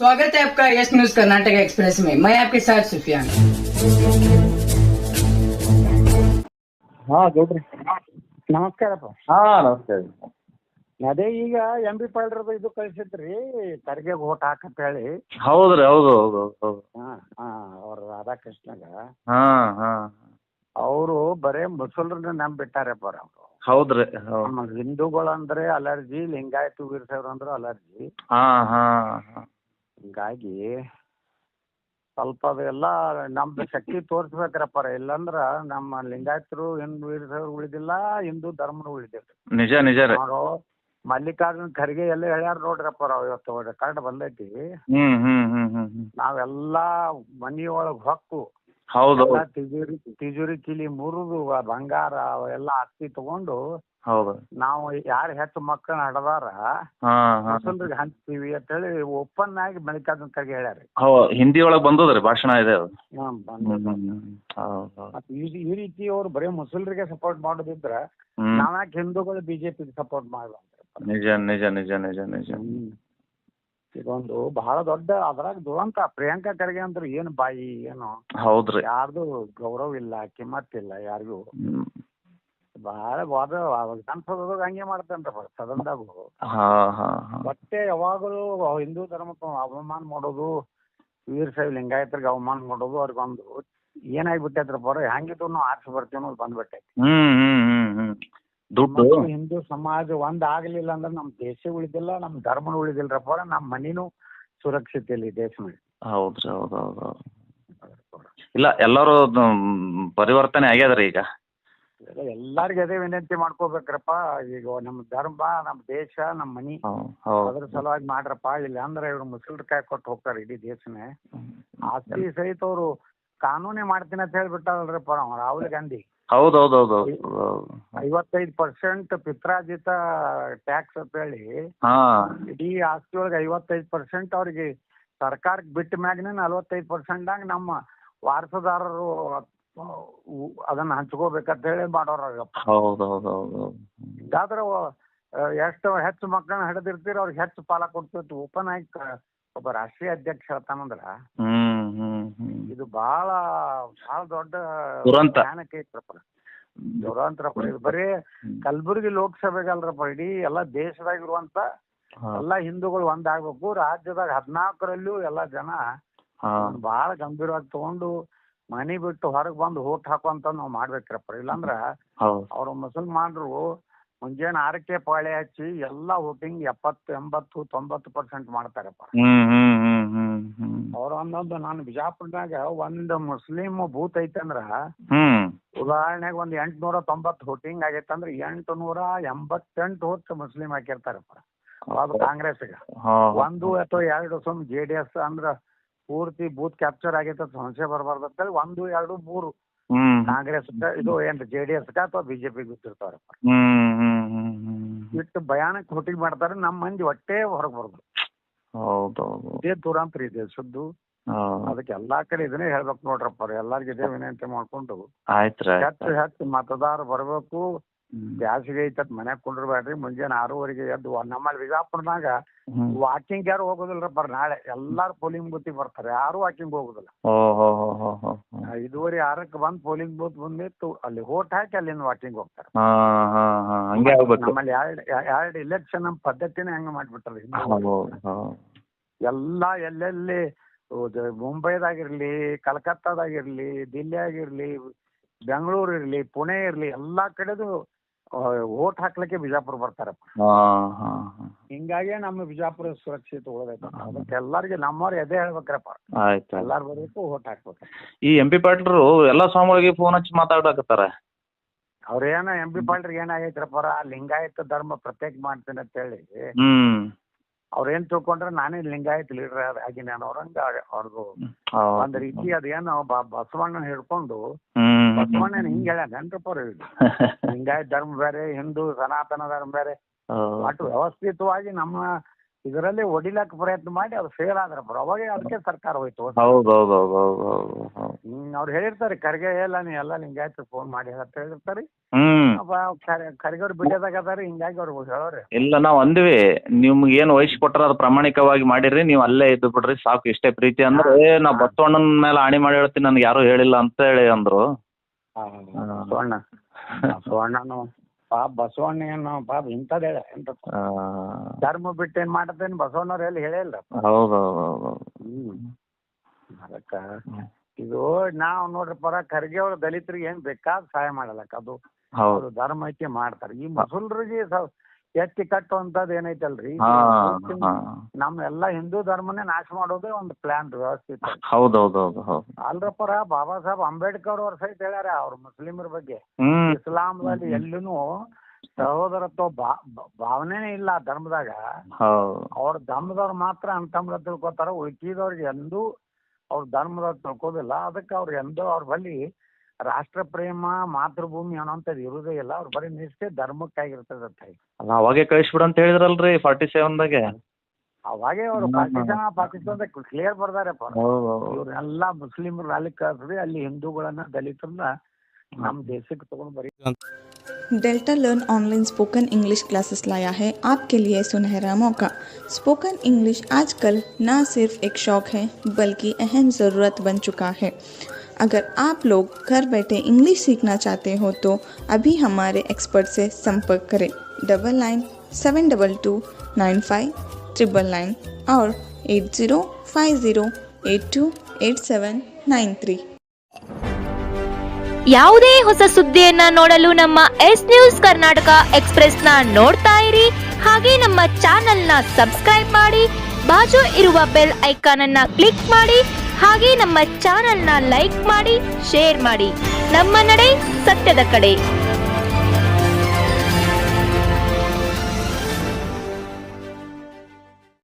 स्वागत है आपका यस न्यूज कर्नाटक एक्सप्रेस में। मैं आपके साथ सुफियान। ಹಾ ಗೌಡ್ರಿ ನಮಸ್ಕಾರಪ್ಪ. ಹಾ ನಮಸ್ಕಾರ. ಅದೇ ಈಗ MP ಪಾಲ್ರದು ಇದು ಕಳ್ಸಿದ್ರಿ ಖರ್ಗೆ ಓಟ್ ಹಾಕಂತ ಹೇಳಿ. ಹೌದ್ರಿ ಹೌದು ಹೌದು ಹೌದು. ಅವ್ರ ರಾಧಾಕೃಷ್ಣಗ ಹಾ ಹಾ ಅವರು ಬರೇ ಮುಸಲ್ರನ್ನ ನಂಬಿಟ್ಟಾರಪ್ಪ ಅವ್ರು. ಹೌದ್ರಿ ನಮ್ಮ ಹಿಂದೂಗಳಂದ್ರೆ ಅಲರ್ಜಿ, ಲಿಂಗಾಯತ ವೀರಶೈವರು ಅಂದ್ರೆ ಅಲರ್ಜಿ. ಹಾ ಹಾ ಹಿಂಗಾಗಿ ಸ್ವಲ್ಪ ಅದೆಲ್ಲ ನಮ್ದು ಶಕ್ತಿ ತೋರಿಸ್ಬೇಕ್ರಪ್ಪ. ಇಲ್ಲಂದ್ರ ನಮ್ಮ ಲಿಂಗಾಯತರು ಹಿಂದೂ ವೀರಶೈವರು ಉಳಿದಿಲ್ಲ, ಹಿಂದೂ ಧರ್ಮನು ಉಳಿದಿಲ್ಲ. ನಿಜ ನಿಜ ರೀ. ಅವರು ಮಲ್ಲಿಕಾರ್ಜುನ್ ಖರ್ಗೆ ಎಲ್ಲ ಹೇಳ್ಯಾರ ನೋಡ್ರಪ್ಪ. ಇವತ್ತು ಕಾರ್ಡ್ ಬಂದೈತಿ. ಹ್ಮ್ ಹ್ಮ್ ಹ್ಮ್ ಹ್ಮ್ ಹ್ಮ್ ನಾವೆಲ್ಲಾ ಮನಿಯೊಳಗ್ ಹೊಕ್ಕು ಹೌದು ಎಲ್ಲ ತಿಜೋರಿ ಕಿಲಿ ಮುರಿದು ಬಂಗಾರ ಅವೆಲ್ಲ ಆಸ್ತಿ ತಗೊಂಡು ಹೌದು. ನಾವು ಯಾರು ಹೆಚ್ಚು ಮಕ್ಕಳನ್ನ ಹಡದಾರ ಹಾ ಹಾ ಮುಸಲ್ರಿಗೆ ಹಂಚ್ತೀವಿ ಅಂತ ಹೇಳಿ ಓಪನ್ ಆಗಿ ಮಲ್ಲಿಕಾರ್ಜುನ್ ಖರ್ಗೆ ಹೇಳ್ಯಾರ. ಹಿಂದಿ ಒಳಗ್ ಬಂದದ್ರಿ ಭಾಷಣ ಇದೆ ಅದು. ಈ ರೀತಿ ಅವ್ರು ಬರೀ ಮುಸಲ್ರಿಗೆ ಸಪೋರ್ಟ್ ಮಾಡೋದಿದ್ರ ನಾವ್ಯಾಕೆ ಹಿಂದೂಗಳು ಬಿಜೆಪಿಗೆ ಸಪೋರ್ಟ್ ಮಾಡ್ಬಾರ್ದು? ನಿಜ ನಿಜ ನಿಜ ನಿಜ ನಿಜ. ಇದೊಂದು ಬಹಳ ದೊಡ್ಡ ಅದ್ರಾಗ ದುರಂತ. ಪ್ರಿಯಾಂಕಾ ಖರ್ಗೆ ಅಂದ್ರೆ ಏನು ಬಾಯಿ ಏನು, ಹೌದ್ರಿ. ಯಾರ್ದು ಗೌರವ ಇಲ್ಲ, ಕಿಮ್ಮತ್ ಇಲ್ಲ ಯಾರಿಗೂ. ಬಹಳ ವಾದ ವಿಧಾನಸೌಧದಾಗ ಹಂಗೆ ಮಾಡ್ತೇನ್ರಪ್ಪ ಸದನದಾಗು. ಮತ್ತೆ ಯಾವಾಗಲೂ ಹಿಂದೂ ಧರ್ಮಕ್ಕೆ ಅವಮಾನ ಮಾಡೋದು, ವೀರಶೈವ ಲಿಂಗಾಯತರಿಗೆ ಅವಮಾನ ಮಾಡೋದು, ಅವ್ರಿಗೊಂದು ಏನಾಗ್ಬಿಟ್ಟೈತ್ರಪ್ಪ ಅವ್ರ ಹೆಂಗಿದ್ರು ನಾವು ಆರ್ಸಿ ಬರ್ತೀವಿ ಅನ್ನೋದು ಬಂದ್ಬಿಟ್ಟೈತಿ. ದುಡ್ಡು ಹಿಂದೂ ಸಮಾಜ ಒಂದ್ ಆಗ್ಲಿಲ್ಲ ಅಂದ್ರೆ ನಮ್ ದೇಶ ಉಳಿದಿಲ್ಲ, ನಮ್ ಧರ್ಮನು ಉಳಿದಿಲ್ರಪ್ಪ. ನಮ್ ಮನಿನೂ ಸುರಕ್ಷಿತ ಇಲ್ಲ ಈ ದೇಶ ಮೇಲೆ. ಹೌದ್ರಿ ಹೌದು ಹೌದು. ಇಲ್ಲ ಎಲ್ಲರೂ ಪರಿವರ್ತನೆ ಆಗ್ಯದ್ರಿ ಈಗ. ಎಲ್ಲಾರ್ಗು ಅದೇ ವಿನಂತಿ ಮಾಡ್ಕೋಬೇಕ್ರಪ್ಪ. ಈಗ ನಮ್ ಧರ್ಮ, ನಮ್ ದೇಶ, ನಮ್ ಮನಿ ಅದ್ರ ಸಲುವಾಗಿ ಮಾಡ್ರಪ್ಪ. ಇಲ್ಲ ಅಂದ್ರೆ ಇವ್ರು ಮುಸಲ್ರ ಕಾಯಿ ಕೊಟ್ಟು ಹೋಗ್ತಾರೆ ಇಡೀ ದೇಶನೇ. ಆಸ್ತಿ ಸಹಿತ ಅವ್ರು ಕಾನೂನೇ ಮಾಡ್ತೀನಿ ಅಂತ ಹೇಳ್ಬಿಟ್ಟಾರಲ್ರಪ್ಪ ರಾಹುಲ್ ಗಾಂಧಿ. ಹೌದೌದೌದು. 55% ಪಿತ್ರಾರ್ಜಿತ ಟ್ಯಾಕ್ಸ್ ಅಂತ ಹೇಳಿ ಇಡೀ ಆಸ್ತಿ ಒಳಗೆ 55% ಅವ್ರಿಗೆ ಸರ್ಕಾರಕ್ಕೆ ಬಿಟ್ಟ ಮ್ಯಾಗನೇ 45% ನಮ್ಮ ವಾರಸುದಾರರು ಅದನ್ನ ಹಂಚ್ಕೋಬೇಕಂತ ಹೇಳಿ ಮಾಡೋರಾಗಪ್ಪ. ಹಿಂಗಾದ್ರೆ ಎಷ್ಟು ಹೆಚ್ಚು ಮಕ್ಕಳನ್ನ ಹಿಡಿದಿರ್ತೀರ ಅವ್ರಿಗೆ ಹೆಚ್ಚು ಪಾಲ ಕೊಡ್ತಿತ್ತು. ಓಪನ್ ಆಗಿ ಒಬ್ಬ ರಾಷ್ಟ್ರೀಯ ಅಧ್ಯಕ್ಷ ಹೇಳ್ತಾನಂದ್ರ ಇದು ಬಹಳ ಬಹಳ ದೊಡ್ಡ ಜ್ಞಾನಕ್ಕೆ ಐತ್ರಪ್ಪ, ದುರಂತರಪ್ಪ. ಇದು ಬರೀ ಕಲಬುರಗಿ ಲೋಕಸಭೆಗಲ್ರಪ್ಪ, ಇಡೀ ಎಲ್ಲಾ ದೇಶದಾಗಿರುವಂತ ಎಲ್ಲಾ ಹಿಂದೂಗಳು ಒಂದಾಗ್ಬೇಕು. ರಾಜ್ಯದಾಗ 14ರಲ್ಲೂ ಎಲ್ಲಾ ಜನ ಬಹಳ ಗಂಭೀರವಾಗಿ ತಗೊಂಡು ಮನಿ ಬಿಟ್ಟು ಹೊರಗೆ ಬಂದು ಓಟ್ ಹಾಕುವಂತ ನಾವ್ ಮಾಡ್ಬೇಕ್ರಪ್ಪ. ಇಲ್ಲಾಂದ್ರ ಅವ್ರ ಮುಸಲ್ಮಾನರು ಮುಂಜಾನೆ 6ಕ್ಕೆ ಪಾಳೆ ಹಚ್ಚಿ ಎಲ್ಲಾ ವೋಟಿಂಗ್ 70, 80, 90% ಮಾಡ್ತಾರಪ್ಪ. ಅವ್ರ ಒಂದೊಂದು ನಾನು ಬಿಜಾಪುರದಾಗ ಒಂದ್ ಮುಸ್ಲಿಂ ಬೂತ್ ಐತಂದ್ರ ಉದಾಹರಣೆಗೆ ಒಂದ್ 890 ವೋಟಿಂಗ್ ಆಗೈತಂದ್ರ 888 ವೋಟ್ ಮುಸ್ಲಿಂ ಹಾಕಿರ್ತಾರಪ್ಪ. ಅದು ಕಾಂಗ್ರೆಸ್ಗೆ 1 ಅಥವಾ 2 ಸುಮ್ JDS ಅಂದ್ರ ಪೂರ್ತಿ ಬೂತ್ ಕ್ಯಾಪ್ಚರ್ ಆಗೈತ ಸಮಸ್ಯೆ ಬರಬಾರ್ದು ಅಂತೇಳಿ 1, 2, 3 ಕಾಂಗ್ರೆಸ್ ಇದು ಏನ್ JDS ಅಥವಾ ಬಿಜೆಪಿ ಗೊತ್ತಿರ್ತಾರಪ್ಪ. ಇಟ್ಟು ಭಯಾನಕ ವೋಟಿಂಗ್ ಮಾಡ್ತಾರೆ. ನಮ್ಮ ಮಂದಿ ಒಟ್ಟೆ ಹೊರಗೆ ಬರೋದು. ಇದೇ ದುರಂತ ಇದೆ ಸುದ್ದು. ಅದಕ್ಕೆ ಎಲ್ಲಾ ಕಡೆ ಇದನ್ನೇ ಹೇಳ್ಬೇಕು ನೋಡ್ರಪ್ಪ. ಎಲ್ಲಾರ್ಗು ಇದೇ ವಿನಂತಿ ಮಾಡ್ಕೊಂಡು ಹೆಚ್ಚು ಮತದಾರ ಬರ್ಬೇಕು. ಬ್ಯಾಸಿಗೆ ಐತತ್ ಮನ್ಯಾಗ ಕುಂಡ್ರಬೇಡ್ರಿ. ಮುಂಜಾನೆ 6:30ಗೆ ಎದ್ದು ನಮ್ಮಲ್ಲಿ ಬಿಜಾಪುರದಾಗ ವಾಕಿಂಗ್ ಯಾರು ಹೋಗೋದಿಲ್ರಪ್ಪ. ನಾಳೆ ಎಲ್ಲಾರು ಪೋಲಿಂಗ್ ಬೂತಿಗೆ ಬರ್ತಾರೆ, ಯಾರು ವಾಕಿಂಗ್ ಹೋಗುದಿಲ್ಲ. 5:30, 6ಕ್ಕೆ ಬಂದ್ ಪೋಲಿಂಗ್ ಬೂತ್ ಬಂದಿತ್ತು, ಅಲ್ಲಿ ಓಟ್ ಹಾಕಿ ಅಲ್ಲಿಂದ ವಾಕಿಂಗ್ ಹೋಗ್ತಾರೆ. ನಮ್ಮಲ್ಲಿ ಎರಡು ಇಲೆಕ್ಷನ್ ನಮ್ಮ ಪದ್ಧತಿನೇ ಹಂಗ ಮಾಡ್ಬಿಟ್ಟಾರೆ. ಎಲ್ಲಾ ಎಲ್ಲೆಲ್ಲಿ ಮುಂಬೈದಾಗಿರ್ಲಿ, ಕಲ್ಕತ್ತಾದಾಗಿರ್ಲಿ, ದಿಲ್ಲಿ ಆಗಿರ್ಲಿ, ಬೆಂಗಳೂರು ಇರ್ಲಿ, ಪುಣೆ ಇರ್ಲಿ, ಎಲ್ಲಾ ಕಡೆದು ಓಟ್ ಹಾಕ್ಲಿಕ್ಕೆ ಬಿಜಾಪುರ ಬರ್ತಾರಪ್ಪ. ಹಿಂಗಾಗಿ ನಮ್ಮ ಬಿಜಾಪುರ ಸುರಕ್ಷಿತ ಉಳಿದೈತೆ. ಅದಕ್ಕೆ ಎಲ್ಲಾರ್ಗು ನಮ್ಮವ್ರು ಎದೆ ಹೇಳ್ಬೇಕ್ರಪ್ಪ. ಎಲ್ಲಾರು ಬರ್ಬೇಕು, ಓಟ್ ಹಾಕ್ಬೇಕು. ಈ MP ಪಾಟೀಲ್ರು ಎಲ್ಲಾ ಸ್ವಾಮಿಗಳಿಗೆ ಫೋನ್ ಹಚ್ಚಿ ಮಾತಾಡಕತ್ತಾರ. ಅವ್ರೇನ MP ಪಾಟೀಲ್ರಿಗೆ ಏನಾಗೈತ್ರಪ್ಪ, ಲಿಂಗಾಯತ ಧರ್ಮ ಪ್ರತ್ಯೇಕ ಮಾಡ್ತೀನಿ ಅಂತ ಹೇಳಿ ಅವ್ರೇನ್ ತಿಳ್ಕೊಂಡ್ರೆ ನಾನೇ ಲಿಂಗಾಯತ್ ಲೀಡರ್ ಆಗಿನ ಅವ್ರಂಗ ಅವ್ರದ್ದು ಒಂದ್ ರೀತಿ ಅದೇನು ಬಸವಣ್ಣ ಹಿಡ್ಕೊಂಡು ಬಸವಣ್ಣನ ಹಿಂಗ್ ಹೇಳ್ಯಾನೇನ್ರಪ್ಪ ಅವ್ರು. ಲಿಂಗಾಯತ್ ಧರ್ಮ ಬೇರೆ, ಹಿಂದೂ ಸನಾತನ ಧರ್ಮ ಬೇರೆ, ಒಟ್ಟು ವ್ಯವಸ್ಥಿತವಾಗಿ ನಮ್ಮ ಇದರಲ್ಲಿ ಹೊಡಿಲಕ್ ಪ್ರಯತ್ನ ಮಾಡಿ ಅದು ಫೇಲ್ ಆದ್ರಪ್ಪ. ಅವಾಗ ಅದಕ್ಕೆ ಸರ್ಕಾರ ಹೋಯ್ತು. ಅವ್ರು ಹೇಳಿರ್ತಾರೆ ಖರ್ಗೆ ಎಲ್ಲ ನೀ ಎಲ್ಲ ಲಿಂಗಾಯತ್ ಫೋನ್ ಮಾಡಿ ಅಂತ ಹೇಳಿರ್ತಾರೆ. ಖರ್ಗೆವ್ರು ಬಿಡೋದಾಗ ಅದಾರಿ, ಹಿಂಗಾಗಿ ಅವ್ರು ಹೇಳೋರಿ. ಇಲ್ಲ ನಾವ್ ಅಂದ್ವಿ ನಿಮ್ಗೆ ಏನ್ ವಯಸ್ಸು ಕೊಟ್ರ ಅದು ಪ್ರಾಮಾಣಿಕವಾಗಿ ಮಾಡಿರಿ, ನೀವ್ ಅಲ್ಲೇ ಇದ್ದು ಬಿಡ್ರಿ ಸಾಕು, ಇಷ್ಟೇ ಪ್ರೀತಿ ಅಂದ್ರೆ ನಾ ಬಸವಣ್ಣನ ಮೇಲೆ ಆಣಿ ಮಾಡಿ ಹೇಳ್ತೀನಿ, ನನ್ಗೆ ಯಾರು ಹೇಳಿಲ್ಲ ಅಂತ ಹೇಳಿ ಅಂದ್ರು. ಬಸವಣ್ಣನು ಪಾಪ ಬಸವಣ್ಣ ಏನು ಪಾಪ ಇಂಥದ್ದು ಹೇಳ ಎಂತ ಧರ್ಮ ಬಿಟ್ಟು ಏನ್ ಮಾಡತ್ತೇನು ಬಸವಣ್ಣವ್ರು ಎಲ್ಲಿ ಹೇಳಿಲ್ಲ. ಹೌದೌದು. ಅದಕ್ಕ ಇದು ನಾವ್ ನೋಡ್ರಿ ಖರ್ಗೆ ಅವ್ರ ದಲಿತರಿಗೆ ಏನ್ ಬೇಕಾದ ಸಹಾಯ ಮಾಡಲಕ್ಕ, ಅದು ಧರ್ಮ ಐತಿ ಮಾಡ್ತಾರೆ. ಈ ಮುಸಲ್ರಿಗೆ ಎತ್ತಿ ಕಟ್ಟುವಂತದ್ ಏನೈತಲ್ರಿ, ನಮ್ ಎಲ್ಲಾ ಹಿಂದೂ ಧರ್ಮನೇ ನಾಶ ಮಾಡೋದೇ ಒಂದು ಪ್ಲಾನ್ ವ್ಯವಸ್ಥಿತ. ಹೌದೌದೌದು. ಅಲ್ರಪ್ಪರ ಬಾಬಾ ಸಾಹೇಬ್ ಅಂಬೇಡ್ಕರ್ ಅವ್ರ ಸಹಿತ ಹೇಳ್ಯಾರ ಅವ್ರ ಮುಸ್ಲಿಮರ ಬಗ್ಗೆ. ಇಸ್ಲಾಂದಲ್ಲಿ ಎಲ್ಲೂ ಸಹೋದರತ್ವ ಭಾವನೆನೇ ಇಲ್ಲ ಆ ಧರ್ಮದಾಗ. ಅವ್ರ ಧರ್ಮದವ್ರು ಮಾತ್ರ ಅಂತಮ್ರ ತಿಳ್ಕೊತಾರ, ಉಳ್ಕಿದವ್ರಿಗೆ ಎಂದೂ ಅವ್ರ ಧರ್ಮದವ್ರು ತಿಳ್ಕೋದಿಲ್ಲ. ಅದಕ್ಕೆ ಅವ್ರು ಎಂದೂ ಅವ್ರ ಬಳಿ ರಾಷ್ಟ್ರ ಪ್ರೇಮ ಮಾತೃಭೂಮಿ ಅನ್ನೋಂಥದ್ದು ಇರುವುದೇ ಇಲ್ಲ. ಅವ್ರ ಬರೀ ನಿಷ್ಠೆ ಧರ್ಮಕ್ಕಾಗಿರ್ತದಂತ. ಅವಾಗೆ ಕಳಿಸ್ಬಿಡ ಅಂತ ಹೇಳಿದ್ರಲ್ರಿ 47ದಾಗೆ. ಅವಾಗೆ ಅವ್ರು ಪಾಕಿಸ್ತಾನದಾಗ ಕ್ಲಿಯರ್ ಬರ್ದಾರಪ್ಪ, ಇವ್ರನ್ನೆಲ್ಲಾ ಮುಸ್ಲಿಮರು ಅಲ್ಲಿ ಕಳ್ಸ್ರಿ, ಅಲ್ಲಿ ಹಿಂದೂಗಳನ್ನ ದಲಿತರನ್ನ ನಮ್ಮ ದೇಶಕ್ಕೆ ತಗೊಂಡು ಬರೀ. Delta learn online spoken English classes लाया है आपके लिए सुनहरा मौका। स्पोकन इंग्लिश आजकल न सिर्फ एक शौक है बल्कि अहम ज़रूरत बन चुका है। अगर आप लोग घर बैठे इंग्लिश सीखना चाहते हो तो अभी हमारे एक्सपर्ट से संपर्क करें 9972295999 और 8050828793। ಯಾವುದೇ ಹೊಸ ಸುದ್ದಿಯನ್ನ ನೋಡಲು ನಮ್ಮ ಎಸ್ ನ್ಯೂಸ್ ಕರ್ನಾಟಕ ಎಕ್ಸ್‌ಪ್ರೆಸ್ನ ನೋಡ್ತಾ ಇರಿ. ಹಾಗೆ ನಮ್ಮ ಚಾನೆಲ್ನ ಸಬ್ಸ್ಕ್ರೈಬ್ ಮಾಡಿ, ಬಾಜು ಇರುವ ಬೆಲ್ ಐಕಾನ್ ಅನ್ನ ಕ್ಲಿಕ್ ಮಾಡಿ. ಹಾಗೆ ನಮ್ಮ ಚಾನೆಲ್ನ ಲೈಕ್ ಮಾಡಿ, ಶೇರ್ ಮಾಡಿ. ನಮ್ಮ ನಡೆ ಸತ್ಯದ ಕಡೆ.